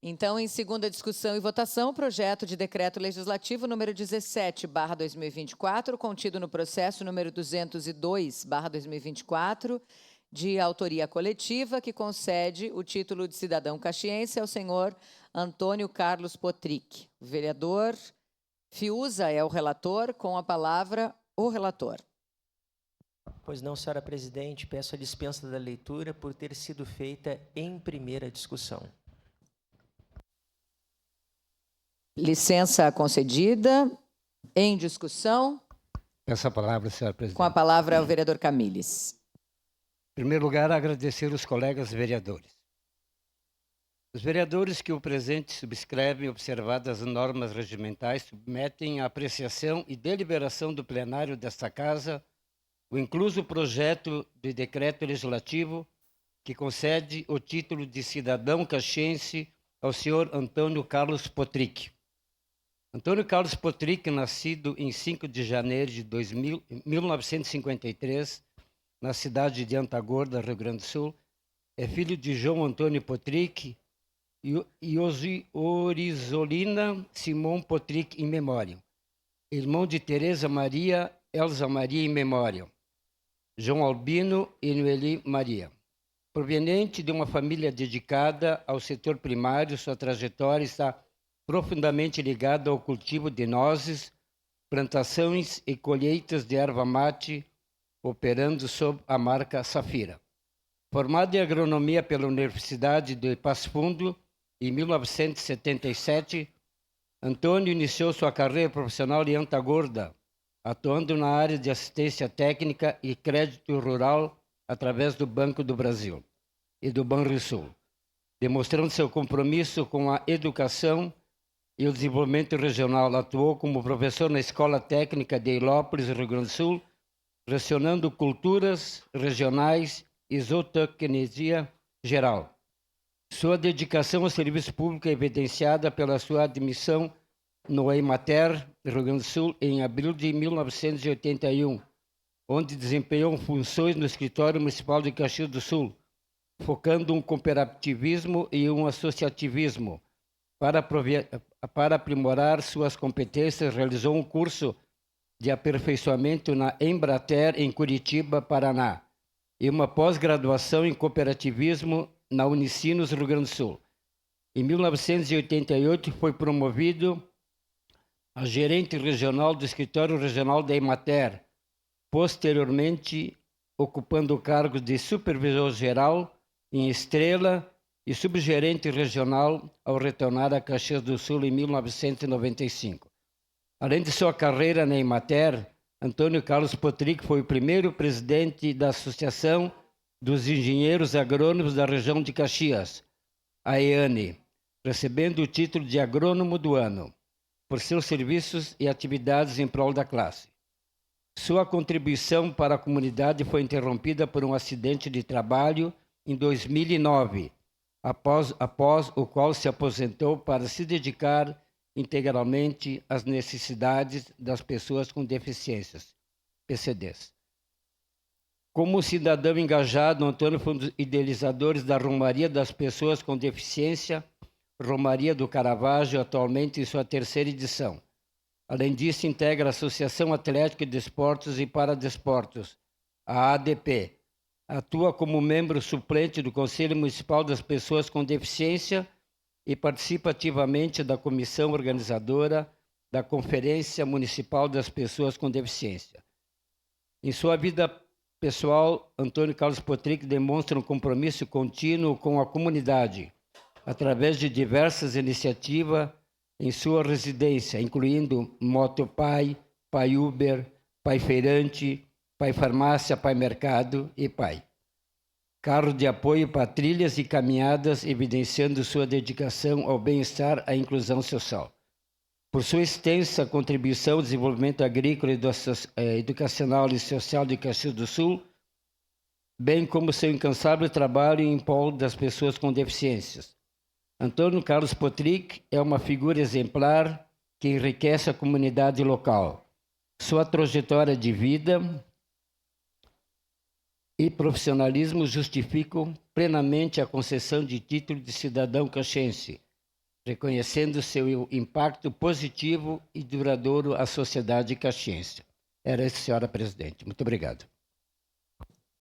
Então, em segunda discussão e votação, o projeto de decreto legislativo número 17/2024, contido no processo número 202/2024, de autoria coletiva, que concede o título de cidadão caxiense ao senhor Antônio Carlos Potric. O vereador Fiuza é o relator, com a palavra o relator. Pois não, senhora presidente, peço a dispensa da leitura por ter sido feita em primeira discussão. Licença concedida. Em discussão. Peço a palavra, senhora presidente. Com a palavra o vereador Camilles. Em primeiro lugar, agradecer os colegas vereadores. Os vereadores que o presente subscrevem, observadas as normas regimentais, submetem à apreciação e deliberação do plenário desta Casa o incluso projeto de decreto legislativo que concede o título de cidadão caxiense ao senhor Antônio Carlos Potric. Antônio Carlos Potric, nascido em 5 de janeiro de 1953, na cidade de Antagorda, Rio Grande do Sul, é filho de João Antônio Potric e Orizolina Simão Potric, em memória. Irmão de Tereza Maria, Elza Maria, em memória. João Albino e Noeli Maria. Proveniente de uma família dedicada ao setor primário, sua trajetória está profundamente ligada ao cultivo de nozes, plantações e colheitas de erva mate, operando sob a marca Safira. Formado em agronomia pela Universidade de Passo Fundo, em 1977, Antônio iniciou sua carreira profissional em Antagorda, atuando na área de assistência técnica e crédito rural através do Banco do Brasil e do Banrisul, demonstrando seu compromisso com a educação e o desenvolvimento regional. Atuou como professor na Escola Técnica de Ilópolis, Rio Grande do Sul, lecionando culturas regionais e zootecnia geral. Sua dedicação ao serviço público é evidenciada pela sua admissão no Emater, Rio Grande do Sul, em abril de 1981, onde desempenhou funções no Escritório Municipal de Caxias do Sul, focando um cooperativismo e um associativismo. Para aprimorar suas competências, realizou um curso de aperfeiçoamento na Embrater, em Curitiba, Paraná, e uma pós-graduação em cooperativismo na Unicinos, Rio Grande do Sul. Em 1988, foi promovido a gerente regional do Escritório Regional da Emater, posteriormente ocupando o cargo de supervisor geral em Estrela e subgerente regional ao retornar a Caxias do Sul em 1995. Além de sua carreira na Emater, Antônio Carlos Potric foi o primeiro presidente da Associação dos Engenheiros Agrônomos da região de Caxias, a EANE, recebendo o título de Agrônomo do Ano, por seus serviços e atividades em prol da classe. Sua contribuição para a comunidade foi interrompida por um acidente de trabalho em 2009, após o qual se aposentou para se dedicar integralmente às necessidades das pessoas com deficiências, PCDs. Como cidadão engajado, Antônio foi um dos idealizadores da Romaria das Pessoas com Deficiência, Romaria do Caravaggio, atualmente em sua 3ª edição. Além disso, integra a Associação Atlética de Desportos e Paradesportos, a ADP. Atua como membro suplente do Conselho Municipal das Pessoas com Deficiência e participa ativamente da comissão organizadora da Conferência Municipal das Pessoas com Deficiência. Em sua vida pessoal, Antônio Carlos Potric demonstra um compromisso contínuo com a comunidade, através de diversas iniciativas em sua residência, incluindo Motopai, Pai Uber, Pai Feirante, Pai Farmácia, Pai Mercado e Pai. Carro de apoio para trilhas e caminhadas, evidenciando sua dedicação ao bem-estar e à inclusão social. Por sua extensa contribuição ao desenvolvimento agrícola, educacional e social de Caxias do Sul, bem como seu incansável trabalho em prol das pessoas com deficiências. Antônio Carlos Potric é uma figura exemplar que enriquece a comunidade local. Sua trajetória de vida e profissionalismo justificam plenamente a concessão de título de cidadão caxiense, reconhecendo seu impacto positivo e duradouro à sociedade caxiense. Era isso, senhora presidente. Muito obrigado.